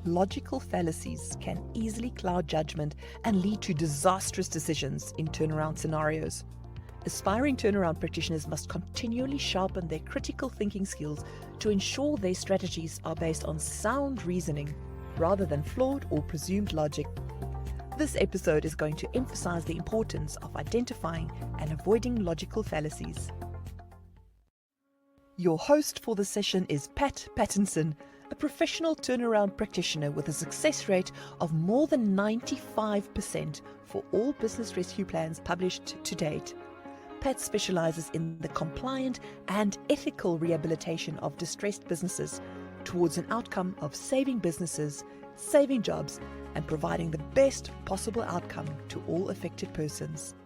Logical fallacies can easily cloud judgment and lead to disastrous decisions in turnaround scenarios. Aspiring turnaround practitioners must continually sharpen their critical thinking skills to ensure their strategies are based on sound reasoning rather than flawed or presumed logic. This episode is going to emphasize the importance of identifying and avoiding logical fallacies. Your host for the session is Pattinson, a professional turnaround practitioner with a success rate of more than 95% for all business rescue plans published to date. Pat specializes in the compliant and ethical rehabilitation of distressed businesses towards an outcome of saving businesses, saving jobs, and providing the best possible outcome to all affected persons.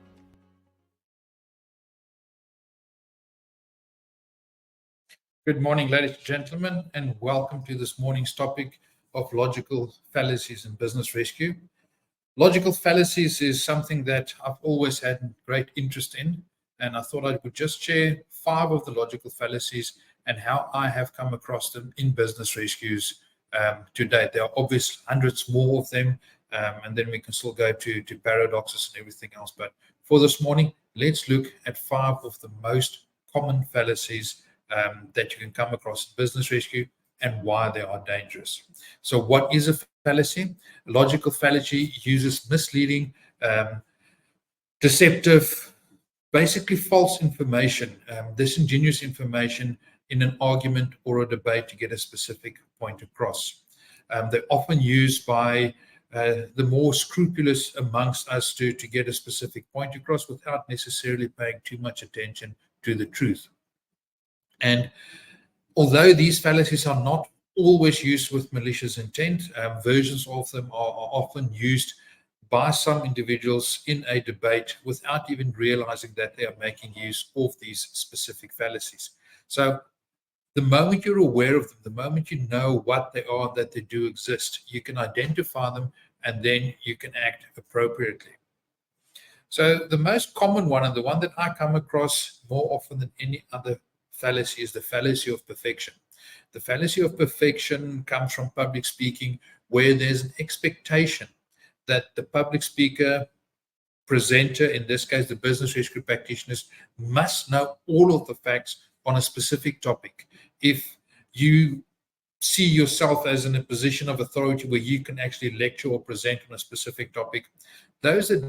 Good morning, ladies and gentlemen, and welcome to this morning's topic of logical fallacies in business rescue. Logical fallacies is something that I've always had great interest in, and I thought I would just share 5 of the logical fallacies and how I have come across them in business rescues to date. There are obviously hundreds more of them, and then we can still go to paradoxes and everything else. But for this morning, let's look at 5 of the most common fallacies that you can come across in business rescue and why they are dangerous. So what is a fallacy? A logical fallacy uses misleading, deceptive, basically false information, disingenuous information in an argument or a debate to get a specific point across. They're often used by the more scrupulous amongst us to get a specific point across without necessarily paying too much attention to the truth. And although these fallacies are not always used with malicious intent, versions of them are often used by some individuals in a debate without even realizing that they are making use of these specific fallacies. So the moment you're aware of them, the moment you know what they are, that they do exist, you can identify them and then you can act appropriately. So the most common one, and the one that I come across more often than any other fallacy, is the fallacy of perfection. The fallacy of perfection comes from public speaking, where there's an expectation that the public speaker, presenter, in this case the business rescue practitioners, must know all of the facts on a specific topic. If you see yourself as in a position of authority where you can actually lecture or present on a specific topic, those that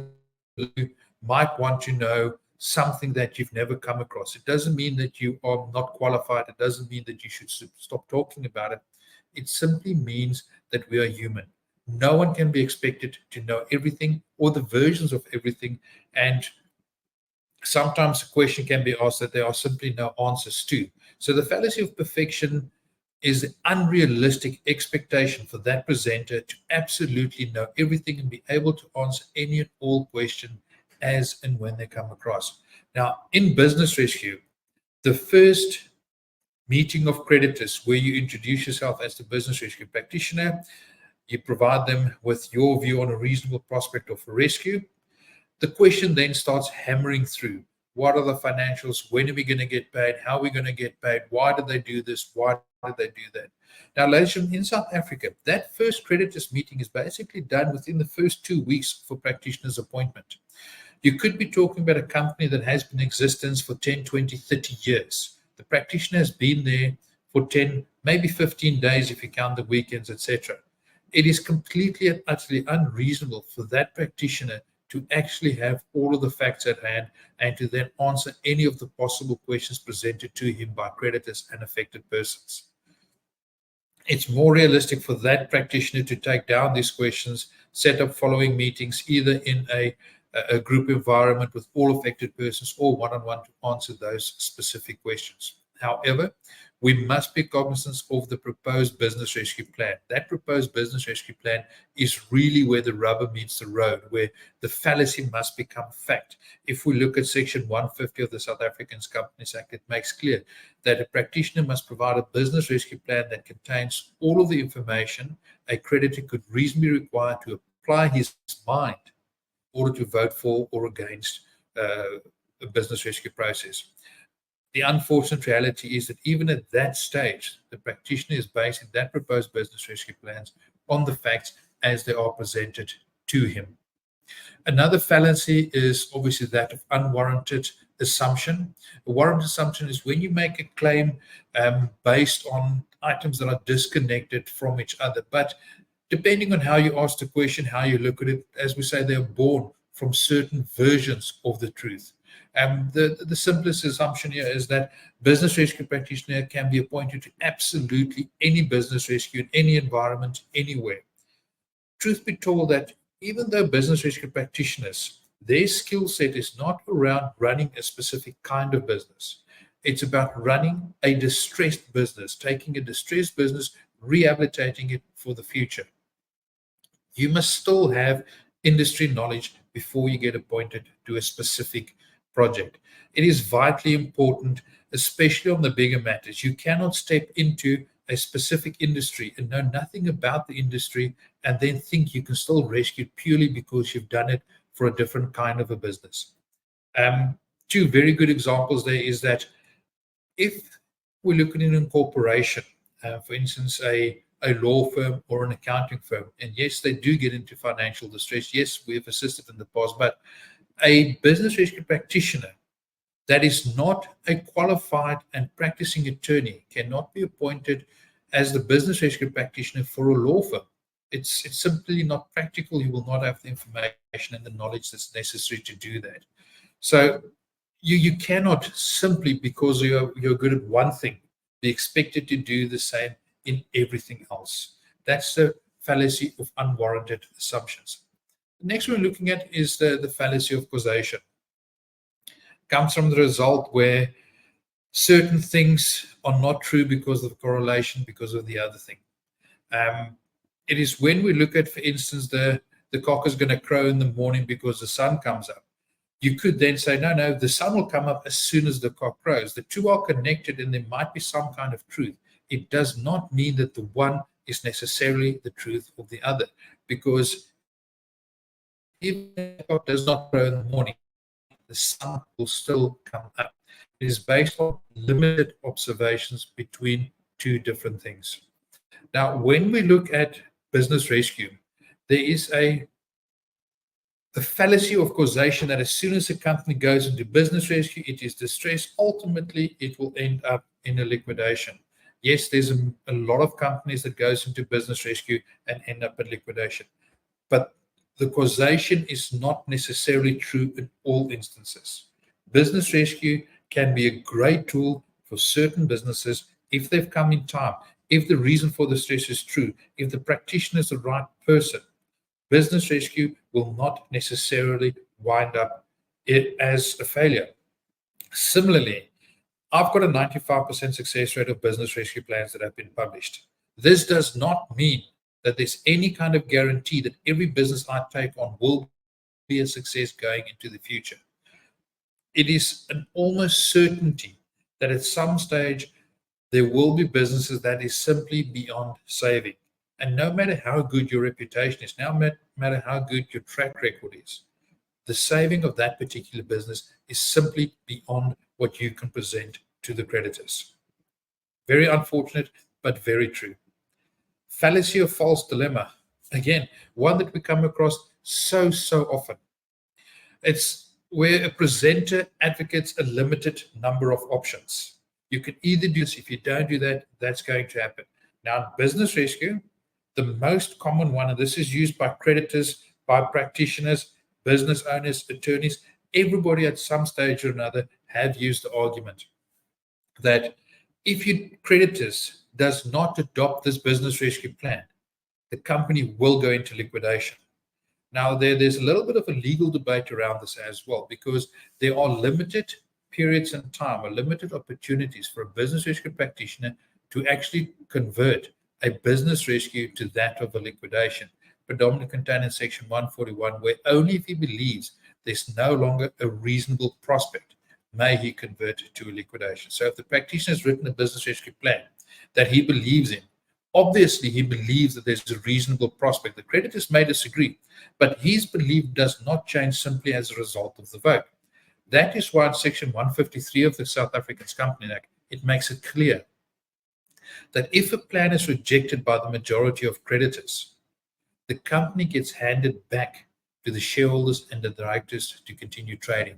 might want to know something that you've never come across. It doesn't mean that you are not qualified. It doesn't mean that you should stop talking about it. It simply means that we are human. No one can be expected to know everything or the versions of everything. And sometimes a question can be asked that there are simply no answers to. So the fallacy of perfection is the unrealistic expectation for that presenter to absolutely know everything and be able to answer any and all questions as and when they come across. Now, in business rescue, the first meeting of creditors, where you introduce yourself as the business rescue practitioner, you provide them with your view on a reasonable prospect of a rescue. The question then starts hammering through. What are the financials? When are we going to get paid? How are we going to get paid? Why did they do this? Why did they do that? Now, ladies and gentlemen, in South Africa, that first creditors meeting is basically done within the first 2 weeks for practitioner's appointment. You could be talking about a company that has been in existence for 10, 20, 30 years. The practitioner has been there for 10, maybe 15 days if you count the weekends, etc. It is completely and utterly unreasonable for that practitioner to actually have all of the facts at hand and to then answer any of the possible questions presented to him by creditors and affected persons. It's more realistic for that practitioner to take down these questions, set up following meetings, either in a group environment with all affected persons or one-on-one to answer those specific questions. However, we must be cognizant of the proposed business rescue plan. That proposed business rescue plan is really where the rubber meets the road, where the fallacy must become fact. If we look at Section 150 of the South African Companies Act, it makes clear that a practitioner must provide a business rescue plan that contains all of the information a creditor could reasonably require to apply his mind in order to vote for or against a business rescue process. The unfortunate reality is that even at that stage, the practitioner is basing that proposed business rescue plans on the facts as they are presented to him. Another fallacy is obviously that of unwarranted assumption. A warranted assumption is when you make a claim based on items that are disconnected from each other. But depending on how you ask the question, how you look at it, as we say, they are born from certain versions of the truth. The simplest assumption here is that business rescue practitioner can be appointed to absolutely any business rescue in any environment, anywhere. Truth be told, that even though business rescue practitioners, their skill set is not around running a specific kind of business. It's about running a distressed business, taking a distressed business, rehabilitating it for the future. You must still have industry knowledge before you get appointed to a specific project. It is vitally important, especially on the bigger matters. You cannot step into a specific industry and know nothing about the industry and then think you can still rescue purely because you've done it for a different kind of a business. Two very good examples there is that if we look at an incorporation, for instance, a law firm or an accounting firm, and yes, they do get into financial distress. Yes, we have assisted in the past, but a business rescue practitioner that is not a qualified and practicing attorney cannot be appointed as the business rescue practitioner for a law firm. It's simply not practical. You will not have the information and the knowledge that's necessary to do that. So you cannot simply, because you're good at one thing, be expected to do the same in everything else. That's the fallacy of unwarranted assumptions. The next one we're looking at is the fallacy of causation. Comes from the result where certain things are not true because of correlation, because of the other thing. It is when we look at, for instance, the cock is going to crow in the morning because the sun comes up. You could then say, no, the sun will come up as soon as the cock crows. The two are connected and there might be some kind of truth. It does not mean that the one is necessarily the truth of the other, because if the cock does not crow in the morning, the sun will still come up. It is based on limited observations between two different things. Now, when we look at business rescue, there is a fallacy of causation that as soon as a company goes into business rescue, it is distressed. Ultimately, it will end up in a liquidation. Yes, there's a lot of companies that goes into business rescue and end up in liquidation. But the causation is not necessarily true in all instances. Business rescue can be a great tool for certain businesses if they've come in time, if the reason for the stress is true, if the practitioner is the right person. Business rescue will not necessarily wind up as a failure. Similarly, I've got a 95% success rate of business rescue plans that have been published. This does not mean that there's any kind of guarantee that every business I take on will be a success going into the future. It is an almost certainty that at some stage there will be businesses that is simply beyond saving. And no matter how good your reputation is, no matter how good your track record is, the saving of that particular business is simply beyond what you can present to the creditors. Very unfortunate, but very true. Fallacy of false dilemma. Again, one that we come across so often. It's where a presenter advocates a limited number of options. You can either do this. If you don't do that, that's going to happen. Now, in business rescue, the most common one, and this is used by creditors, by practitioners, business owners, attorneys, everybody at some stage or another have used the argument that if your creditors does not adopt this business rescue plan, the company will go into liquidation. Now, there's a little bit of a legal debate around this as well, because there are limited periods in time or limited opportunities for a business rescue practitioner to actually convert a business rescue to that of a liquidation, predominantly contained in Section 141, where only if he believes there's no longer a reasonable prospect may he convert to a liquidation. So if the practitioner has written a business rescue plan that he believes in, obviously he believes that there's a reasonable prospect. The creditors may disagree, but his belief does not change simply as a result of the vote. That is why in Section 153 of the South African Companies Act, it makes it clear that if a plan is rejected by the majority of creditors, the company gets handed back to the shareholders and the directors to continue trading.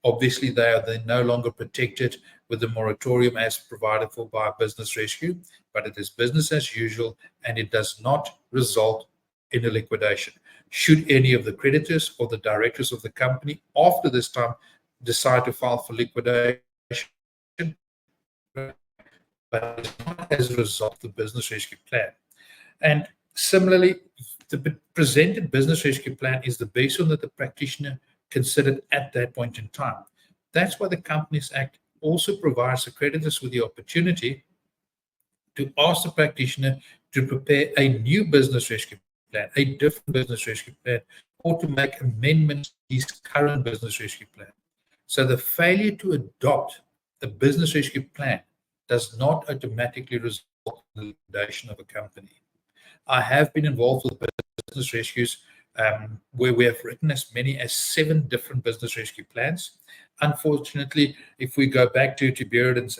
Obviously, they're no longer protected with the moratorium as provided for by business rescue, but it is business as usual, and it does not result in a liquidation. Should any of the creditors or the directors of the company after this time decide to file for liquidation, but it's not as a result of the business rescue plan. And similarly, the presented business rescue plan is the basis that the practitioner considered at that point in time. That's why the Companies Act also provides the creditors with the opportunity to ask the practitioner to prepare a new business rescue plan, a different business rescue plan, or to make amendments to his current business rescue plan. So the failure to adopt a business rescue plan does not automatically result in the liquidation of a company. I have been involved with business rescues where we have written as many as 7 different business rescue plans. Unfortunately, if we go back to Bearden's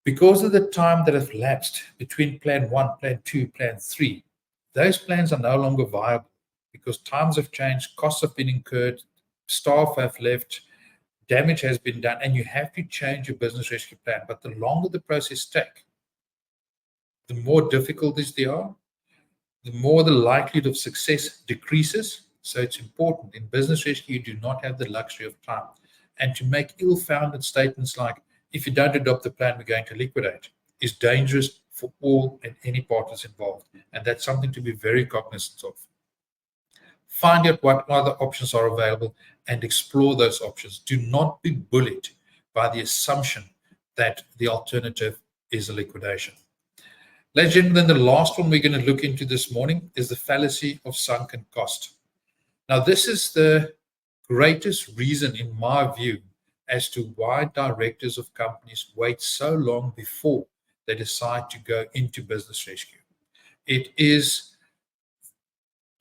because of the time that have lapsed between plan 1, plan 2, plan 3, those plans are no longer viable because times have changed, costs have been incurred, staff have left, damage has been done, and you have to change your business rescue plan. But the longer the process takes, the more difficulties there are, the more the likelihood of success decreases. So it's important. In business rescue, you do not have the luxury of time. And to make ill-founded statements like, if you don't adopt the plan, we're going to liquidate, is dangerous for all and any parties involved. And that's something to be very cognizant of. Find out what other options are available and explore those options. Do not be bullied by the assumption that the alternative is a liquidation. Ladies and gentlemen, the last one we're going to look into this morning is the fallacy of sunken cost. Now, this is the greatest reason, in my view, as to why directors of companies wait so long before they decide to go into business rescue. It is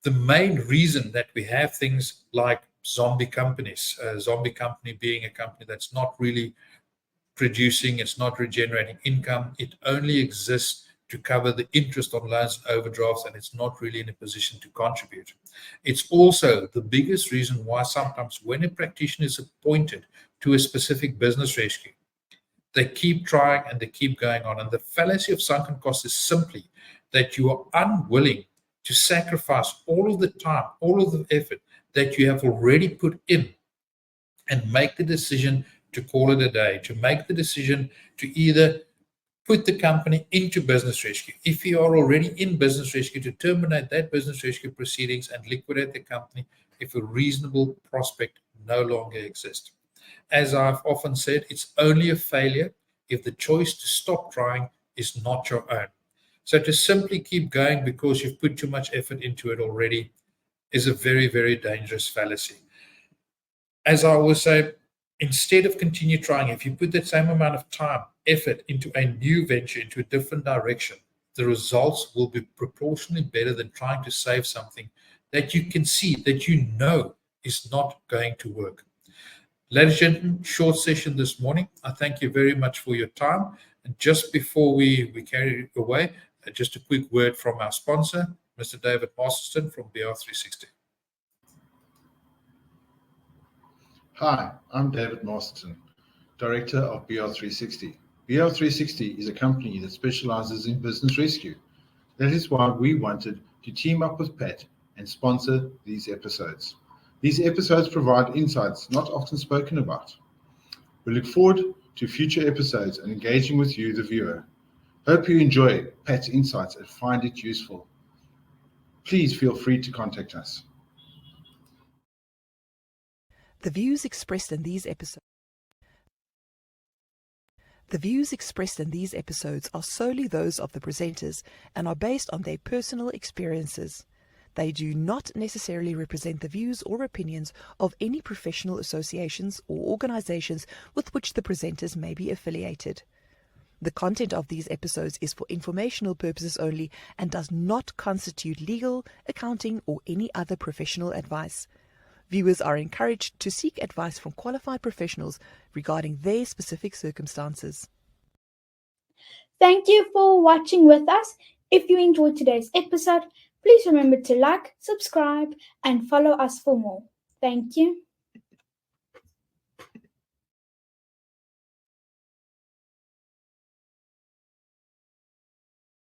the main reason that we have things like zombie companies, a zombie company being a company that's not really producing, it's not regenerating income, it only exists to cover the interest on loans and overdrafts, and it's not really in a position to contribute. It's also the biggest reason why sometimes when a practitioner is appointed to a specific business rescue, they keep trying and they keep going on. And the fallacy of sunken cost is simply that you are unwilling to sacrifice all of the time, all of the effort that you have already put in and make the decision to call it a day, to make the decision to either put the company into business rescue. If you are already in business rescue, to terminate that business rescue proceedings and liquidate the company if a reasonable prospect no longer exists. As I've often said, it's only a failure if the choice to stop trying is not your own. So to simply keep going because you've put too much effort into it already is a very, very dangerous fallacy. As I always say, instead of continue trying, if you put that same amount of time, effort into a new venture, into a different direction, the results will be proportionally better than trying to save something that you can see, that you know is not going to work. Ladies and gentlemen, short session this morning. I thank you very much for your time. And just before we carry it away, just a quick word from our sponsor, Mr. David Masterson from BR360. Hi, I'm David Masterson, Director of BR360. BR360 is a company that specializes in business rescue. That is why we wanted to team up with Pat and sponsor these episodes. These episodes provide insights not often spoken about. We look forward to future episodes and engaging with you, the viewer. Hope you enjoy Pat's insights and find it useful. Please feel free to contact us. The views expressed in these episodes are solely those of the presenters and are based on their personal experiences. They do not necessarily represent the views or opinions of any professional associations or organizations with which the presenters may be affiliated. The content of these episodes is for informational purposes only and does not constitute legal, accounting, or any other professional advice. Viewers are encouraged to seek advice from qualified professionals regarding their specific circumstances. Thank you for watching with us. If you enjoyed today's episode, Please remember to like, subscribe, and follow us for more. Thank you.